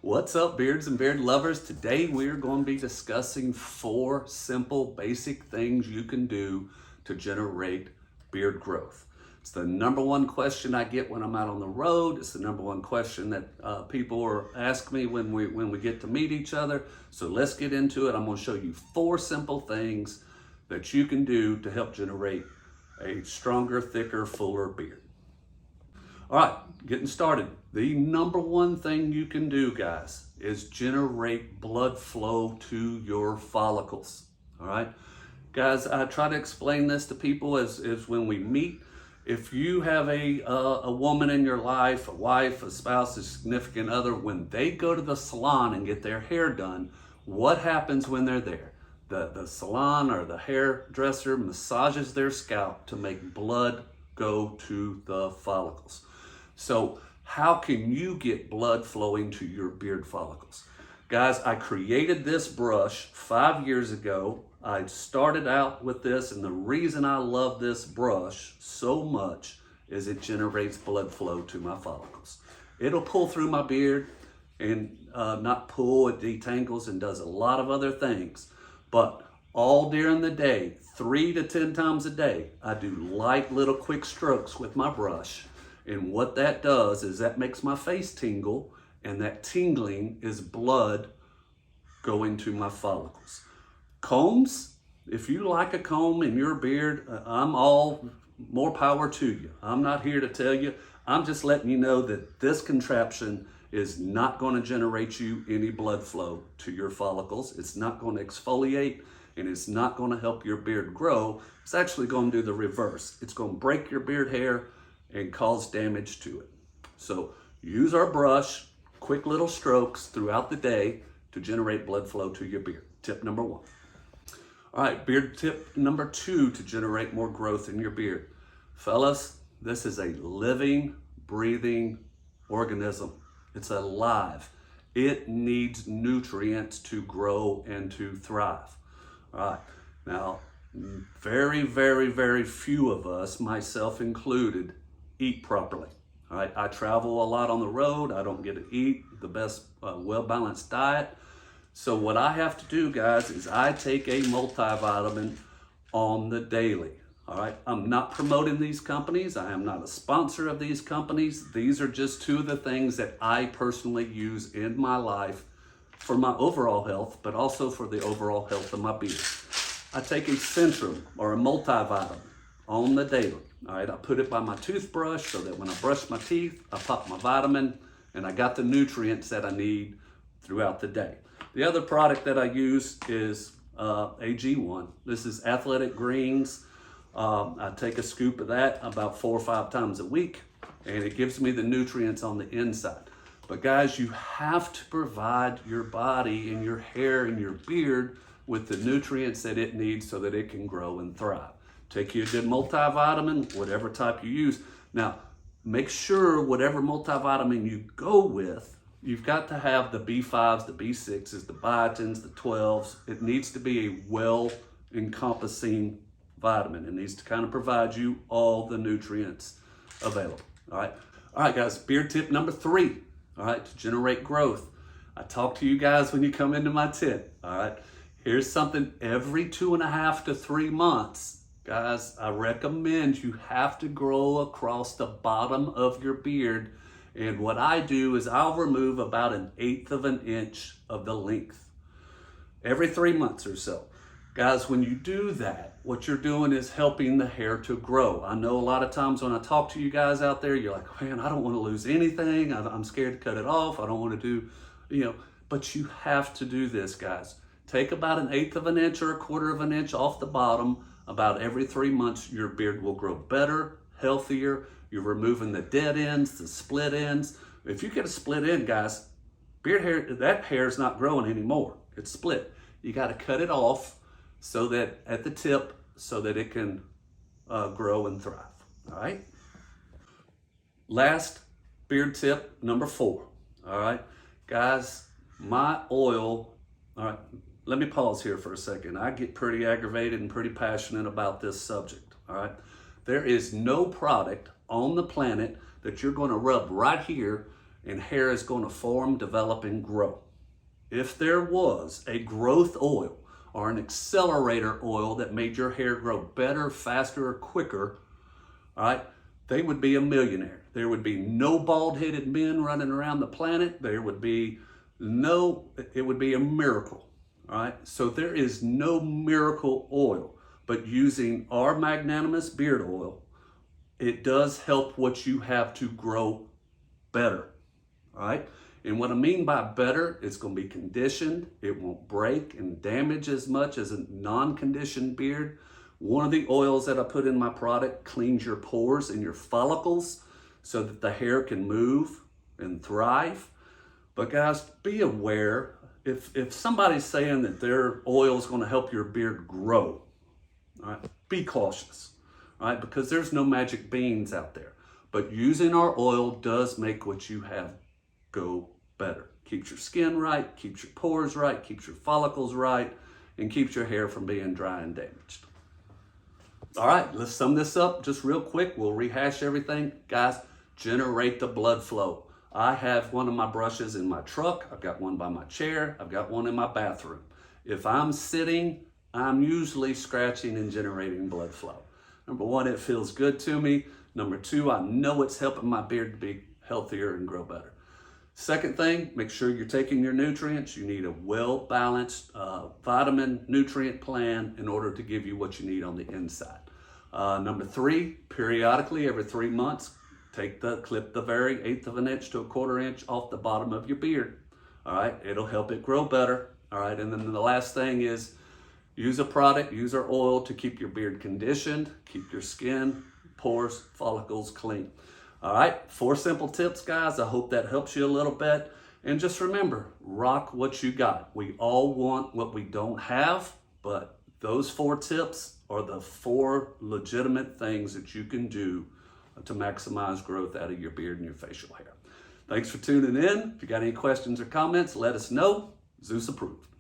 What's up, beards and beard lovers? Today we're going to be discussing 4 simple basic things you can do to generate beard growth. It's the number one question I get when I'm out on the road. It's the number one question that people ask me when we get to meet each other. So let's get into it. I'm going to show you 4 simple things that you can do to help generate a stronger, thicker, fuller beard. All right, getting started. The number one thing you can do, guys, is generate blood flow to your follicles. All right, guys, I try to explain this to people as when we meet. If you have a woman in your life, a wife, a spouse, a significant other, when they go to the salon and get their hair done, what happens when they're there? The salon or the hairdresser massages their scalp to make blood go to the follicles. So how can you get blood flowing to your beard follicles? Guys, I created this brush 5 years ago. I started out with this, and the reason I love this brush so much is it generates blood flow to my follicles. It'll pull through my beard and not pull, it detangles and does a lot of other things. But all during the day, 3 to 10 times a day, I do light little quick strokes with my brush. And what that does is that makes my face tingle, and that tingling is blood going to my follicles. Combs, if you like a comb in your beard, I'm all more power to you. I'm not here to tell you. I'm just letting you know that this contraption is not going to generate you any blood flow to your follicles. It's not going to exfoliate, and it's not going to help your beard grow. It's actually going to do the reverse. It's going to break your beard hair and cause damage to it. So use our brush, quick little strokes throughout the day to generate blood flow to your beard. Tip number 1. All right, beard tip number 2 to generate more growth in your beard. Fellas, this is a living, breathing organism. It's alive. It needs nutrients to grow and to thrive. All right, now, very, very, very few of us, myself included, eat properly. All right, I travel a lot on the road. I don't get to eat the best well-balanced diet. So what I have to do, guys, is I take a multivitamin on the daily. All right, I'm not promoting these companies. I am not a sponsor of these companies. These are just 2 of the things that I personally use in my life for my overall health, but also for the overall health of my beard. I take a Centrum or a multivitamin on the daily. All right, I put it by my toothbrush so that when I brush my teeth, I pop my vitamin and I got the nutrients that I need throughout the day. The other product that I use is AG1. This is Athletic Greens. I take a scoop of that about 4 or 5 times a week, and it gives me the nutrients on the inside. But guys, you have to provide your body and your hair and your beard with the nutrients that it needs so that it can grow and thrive. Take you a good multivitamin, whatever type you use. Now, make sure whatever multivitamin you go with, you've got to have the B5s, the B6s, the biotins, the 12s. It needs to be a well-encompassing vitamin. It needs to kind of provide you all the nutrients available. All right, guys, beard tip number 3, all right, to generate growth. I talk to you guys when you come into my tent, all right? Here's something every 2.5 to 3 months. Guys, I recommend you have to grow across the bottom of your beard. And what I do is I'll remove about 1/8 of an inch of the length every 3 months or so. Guys, when you do that, what you're doing is helping the hair to grow. I know a lot of times when I talk to you guys out there, you're like, man, I don't want to lose anything. I'm scared to cut it off. I don't want to do, but you have to do this, guys. Take about 1/8 of an inch or 1/4 of an inch off the bottom. About every 3 months, your beard will grow better, healthier. You're removing the dead ends, the split ends. If you get a split end, guys, beard hair, that hair is not growing anymore. It's split. You got to cut it off so that at the tip, so that it can grow and thrive. All right. Last beard tip, number 4. All right, guys, my oil. All right. Let me pause here for a second. I get pretty aggravated and pretty passionate about this subject, all right? There is no product on the planet that you're going to rub right here and hair is going to form, develop, and grow. If there was a growth oil or an accelerator oil that made your hair grow better, faster, or quicker, all right, they would be a millionaire. There would be no bald-headed men running around the planet. It would be a miracle, all right? So there is no miracle oil, but using our Magnanimous Beard Oil, it does help what you have to grow better, all right? And what I mean by better, it's going to be conditioned. It won't break and damage as much as a non-conditioned beard. One of the oils that I put in my product cleans your pores and your follicles so that the hair can move and thrive. But guys, be aware, if somebody's saying that their oil is going to help your beard grow, all right, be cautious, all right, because there's no magic beans out there. But using our oil does make what you have go better. Keeps your skin right, keeps your pores right, keeps your follicles right, and keeps your hair from being dry and damaged. All right, let's sum this up just real quick. We'll rehash everything. Guys, generate the blood flow. I have one of my brushes in my truck. I've got one by my chair. I've got one in my bathroom. If I'm sitting, I'm usually scratching and generating blood flow. Number one, it feels good to me. Number two, I know it's helping my beard to be healthier and grow better. Second thing, make sure you're taking your nutrients. You need a well-balanced vitamin nutrient plan in order to give you what you need on the inside. Number three, periodically, every 3 months, clip the very 1/8 of an inch to 1/4 inch off the bottom of your beard. All right, it'll help it grow better. All right, and then the last thing is use a product, use our oil to keep your beard conditioned, keep your skin, pores, follicles clean. All right, 4 simple tips, guys. I hope that helps you a little bit. And just remember, rock what you got. We all want what we don't have, but those 4 tips are the 4 legitimate things that you can do to maximize growth out of your beard and your facial hair. Thanks for tuning in. If you got any questions or comments, let us know. Zeus approved.